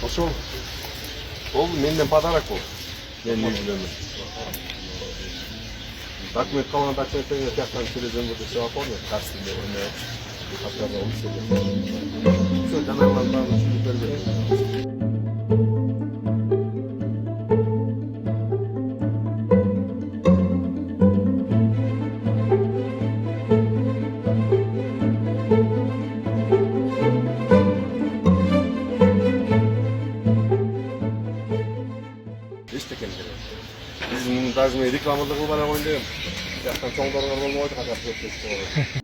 Ошол ол менден подарок болду. Мен үй бүлөмө. Документ калган документтерге тияктан телевизион буду деп апардым. Карсында эме катарда олуп Всё, жанагылардын баарын түшүндүрүп бербедим. Эчтекен керек. Биз муну даже реклама да кылбай коеюн дегем. Тияктан чоңдоргор болбойт, катар